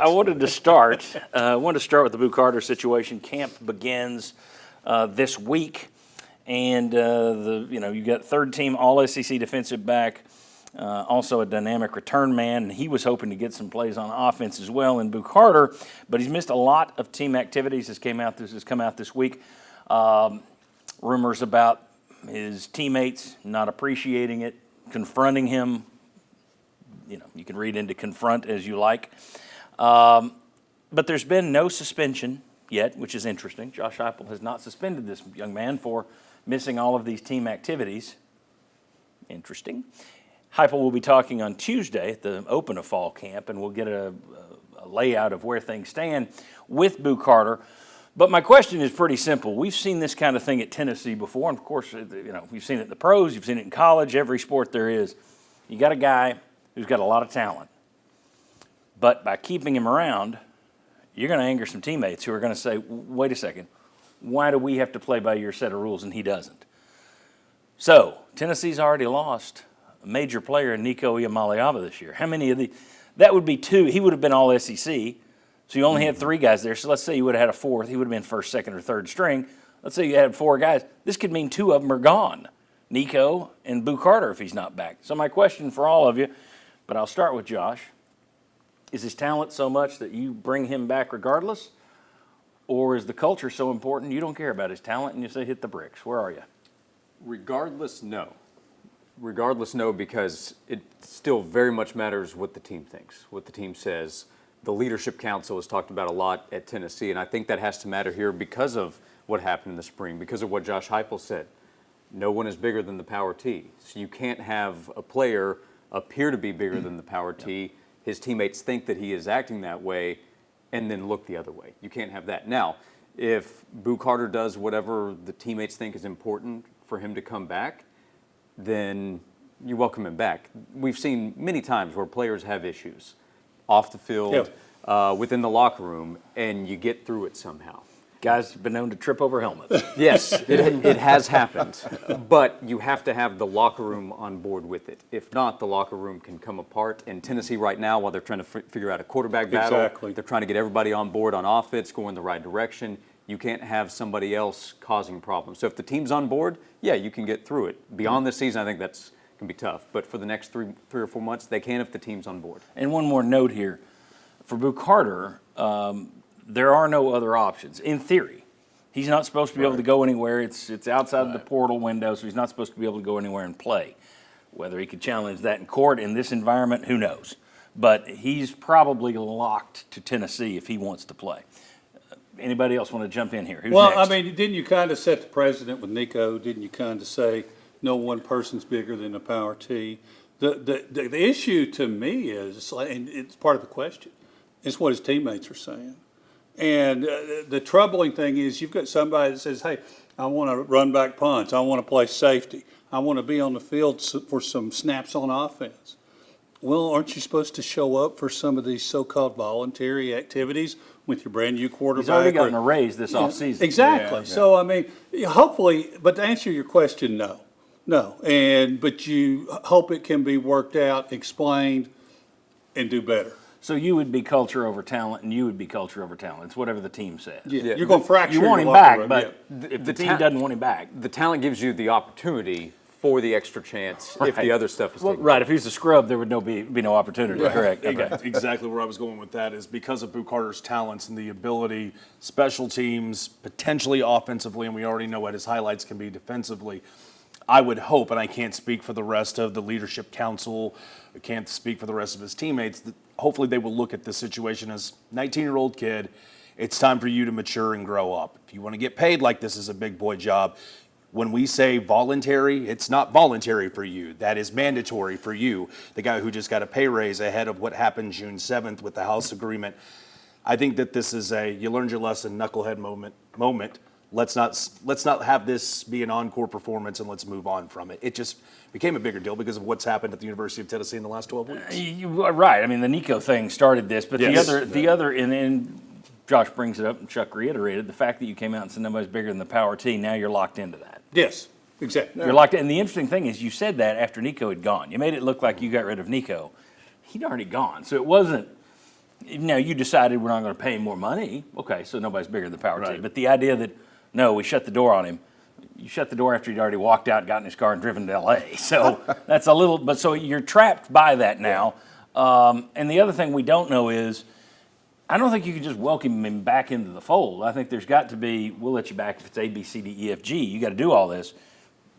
I wanted to start. With the Boo Carter situation. Camp begins this week, and you got third team All SEC defensive back, also a dynamic return man, and he was hoping to get some plays on offense as well in Boo Carter, but he's missed a lot of team activities. This has come out this week. Rumors about his teammates not appreciating it, confronting him. You can read into confront as you like. But there's been no suspension yet, which is interesting. Josh Heupel has not suspended this young man for missing all of these team activities. Interesting. Heupel will be talking on Tuesday at the open of fall camp, and we'll get a layout of where things stand with Boo Carter. But my question is pretty simple. We've seen this kind of thing at Tennessee before, and of course, we've seen it in the pros, you've seen it in college, every sport there is. You got a guy who's got a lot of talent. But by keeping him around, you're going to anger some teammates who are going to say, wait a second, why do we have to play by your set of rules and he doesn't? So, Tennessee's already lost a major player in Nico Iamaleava this year. How many of that would be two. He would have been all SEC, so you only had three guys there. So let's say you would have had a fourth. He would have been first, second, or third string. Let's say you had four guys. This could mean two of them are gone, Nico and Boo Carter if he's not back. So my question for all of you, but I'll start with Josh. Is his talent so much that you bring him back regardless? Or is the culture so important you don't care about his talent and you say hit the bricks? Where are you? Regardless, no. Regardless, no, because it still very much matters what the team thinks, what the team says. The leadership council is talked about a lot at Tennessee, and I think that has to matter here because of what happened in the spring, because of what Josh Heupel said. No one is bigger than the power T. So you can't have a player appear to be bigger than the power T. His teammates think that he is acting that way and then look the other way. You can't have that. Now, if Boo Carter does whatever the teammates think is important for him to come back, then you welcome him back. We've seen many times where players have issues off the field, within the locker room, and you get through it somehow. Guys have been known to trip over helmets. Yes, it has happened. But you have to have the locker room on board with it. If not, the locker room can come apart. In Tennessee right now, while they're trying to figure out a quarterback battle, they're trying to get everybody on board on offense, going the right direction. You can't have somebody else causing problems. So if the team's on board, yeah, you can get through it. Beyond this season, I think that's can be tough. But for the next three or 4 months, they can if the team's on board. And one more note here. For Boo Carter, there are no other options. In theory, he's not supposed to be able to go anywhere. It's outside the portal window, so he's not supposed to be able to go anywhere and play. Whether he could challenge that in court in this environment, who knows? But he's probably locked to Tennessee if he wants to play. Anybody else want to jump in here? Who's next? I mean, didn't you kind of set the precedent with Nico? Didn't you kind of say no one person's bigger than the power T? The issue to me is, and it's part of the question, is what his teammates are saying. And the troubling thing is you've got somebody that says, hey, I want to run back punts. I want to play safety. I want to be on the field for some snaps on offense. Well, aren't you supposed to show up for some of these so-called voluntary activities with your brand-new quarterback? He's already gotten a raise this offseason. Exactly. Yeah. So, I mean, hopefully, but to answer your question, no. No. But you hope it can be worked out, explained, and do better. So you would be culture over talent, and you would be culture over talent. It's whatever the team says. Yeah. You're going to fracture. You want him back, but if the team doesn't want him back. The talent gives you the opportunity for the extra chance if the other stuff is taken. Right, if he's a scrub, there would be no opportunity, correct? Okay. Exactly where I was going with that is because of Boo Carter's talents and the ability, special teams, potentially offensively, and we already know what his highlights can be defensively. I would hope, and I can't speak for the rest of the leadership council, I can't speak for the rest of his teammates, that hopefully they will look at this situation as 19-year-old kid, it's time for you to mature and grow up. If you want to get paid like this is a big boy job, when we say voluntary, it's not voluntary for you. That is mandatory for you, the guy who just got a pay raise ahead of what happened June 7th with the House agreement. I think that this is you learned your lesson, knucklehead moment. Let's not have this be an encore performance and let's move on from it. It just became a bigger deal because of what's happened at the University of Tennessee in the last 12 weeks. You are right. I mean, the Nico thing started this, but the other, and Josh brings it up, and Chuck reiterated, the fact that you came out and said nobody's bigger than the power T, now you're locked into that. Yes, exactly. You're locked in. And the interesting thing is you said that after Nico had gone. You made it look like you got rid of Nico. He'd already gone. So it wasn't Now, you decided we're not going to pay him more money. Okay, so nobody's bigger than Power T. Right. But the idea that, no, we shut the door on him. You shut the door after he'd already walked out, got in his car, and driven to L.A. So that's a little, but so you're trapped by that now. And the other thing we don't know is, I don't think you can just welcome him back into the fold. I think there's got to be, we'll let you back if it's A, B, C, D, E, F, G. You got to do all this.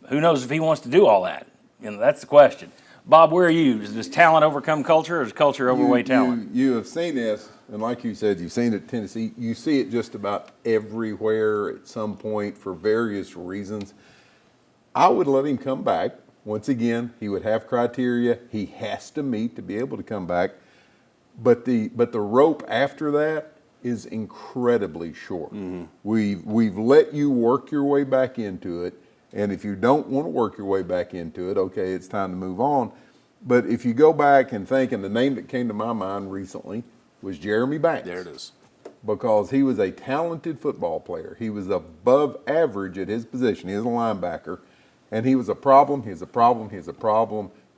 Who knows if he wants to do all that? That's the question. Bob, where are you? Does talent overcome culture, or does culture overweigh talent? You have seen this, and like you said, you've seen it in Tennessee. You see it just about everywhere at some point for various reasons. I would let him come back. Once again, he would have criteria he has to meet to be able to come back. But the rope after that is incredibly short. Mm-hmm. We've let you work your way back into it. And if you don't want to work your way back into it, okay, it's time to move on. But if you go back and think, and the name that came to my mind recently was Jeremy Banks. There it is. Because he was a talented football player. He was above average at his position. He was a linebacker. And he was a problem,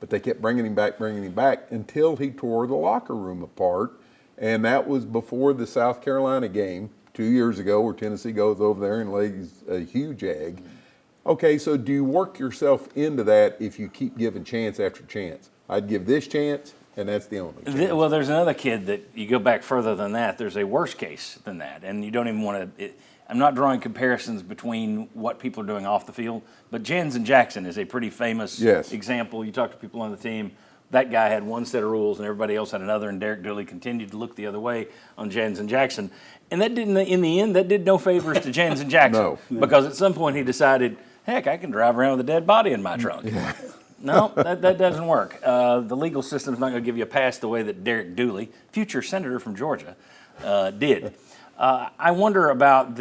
but they kept bringing him back until he tore the locker room apart. And that was before the South Carolina game 2 years ago, where Tennessee goes over there and lays a huge egg. Okay, so do you work yourself into that if you keep giving chance after chance? I'd give this chance, and that's the only chance. Well, there's another kid that you go back further than that. There's a worse case than that, and you don't even want to. I'm not drawing comparisons between what people are doing off the field, but Jansen Jackson is a pretty famous example. You talk to people on the team. That guy had one set of rules, and everybody else had another, and Derek Dooley continued to look the other way on Jansen Jackson. And that didn't, in the end, that did no favors to Jansen Jackson. No. Because at some point he decided, heck, I can drive around with a dead body in my trunk. No, that doesn't work. The legal system's not going to give you a pass the way that Derek Dooley, future senator from Georgia, did. I wonder about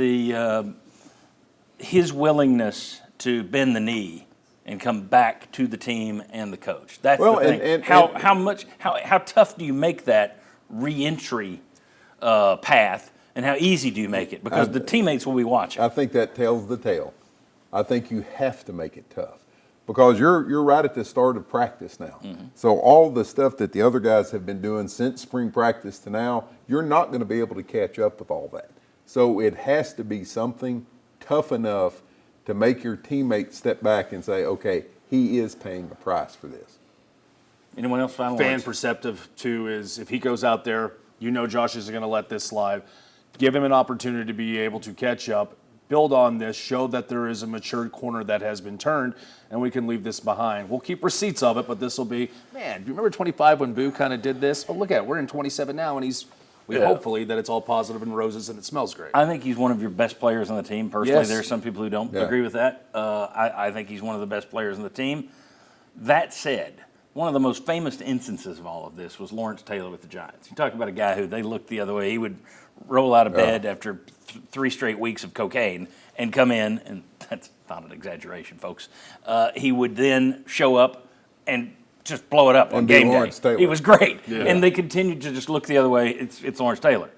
his willingness to bend the knee and come back to the team and the coach. That's the thing. How tough do you make that re-entry path, and how easy do you make it? Because the teammates will be watching. I think that tells the tale. I think you have to make it tough because you're right at the start of practice now. Mm-hmm. So all the stuff that the other guys have been doing since spring practice to now, you're not going to be able to catch up with all that. So it has to be something tough enough to make your teammates step back and say, okay, he is paying a price for this. Anyone else final Fan words? perceptive, too, is if he goes out there, Josh isn't going to let this slide. Give him an opportunity to be able to catch up, build on this, show that there is a matured corner that has been turned, and we can leave this behind. We'll keep receipts of it, but this will be, man, do you remember 25 when Boo kind of did this? Oh, look at it. We're in 27 now, and hopefully that it's all positive and roses and it smells great. I think he's one of your best players on the team. Personally, Yes. There are some people who don't agree with that. I think he's one of the best players on the team. That said, one of the most famous instances of all of this was Lawrence Taylor with the Giants. You talk about a guy who they looked the other way. He would roll out of bed after 3 straight weeks of cocaine and come in, and that's not an exaggeration, folks. He would then show up and just blow it up on game day. Lawrence Taylor. He was great. Yeah. And they continued to just look the other way. It's Lawrence Taylor.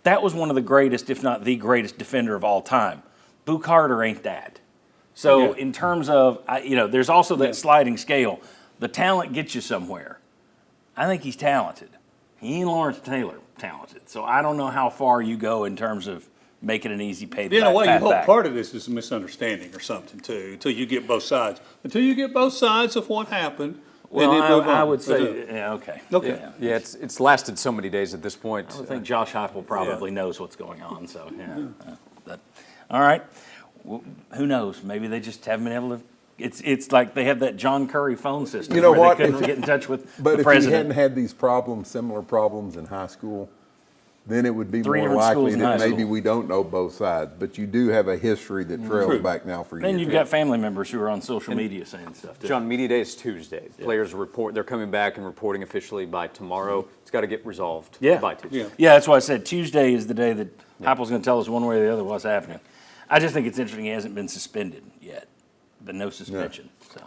That was one of the greatest, if not the greatest defender of all time. Boo Carter ain't that. So in terms of, there's also that sliding scale. The talent gets you somewhere. I think he's talented. He ain't Lawrence Taylor talented. So I don't know how far you go in terms of making an easy payback. In a way, you hope back. part of this is a misunderstanding or something too, until you get both sides. Until you get both sides of what happened, Well, then move on. I would say, okay. Okay. Yeah, it's lasted so many days at this point. I think Josh Heupel probably knows what's going on. So, all right. Well, who knows? Maybe they just haven't been able to. It's like they have that John Curry phone system. You know where what? They couldn't get in touch with But the if president. he hadn't had these similar problems in high school, then it would be 3 more different schools likely in that high maybe school. we don't know both sides. But you do have a history that trails back now for years. Then you've got family members who are on social media saying stuff too. John, media day is Tuesday. Players report; they're coming back and reporting officially by tomorrow. It's got to get resolved by Tuesday. Yeah, that's why I said Tuesday is the day that Heupel's going to tell us one way or the other what's happening. I just think it's interesting he hasn't been suspended yet, but no suspension. So.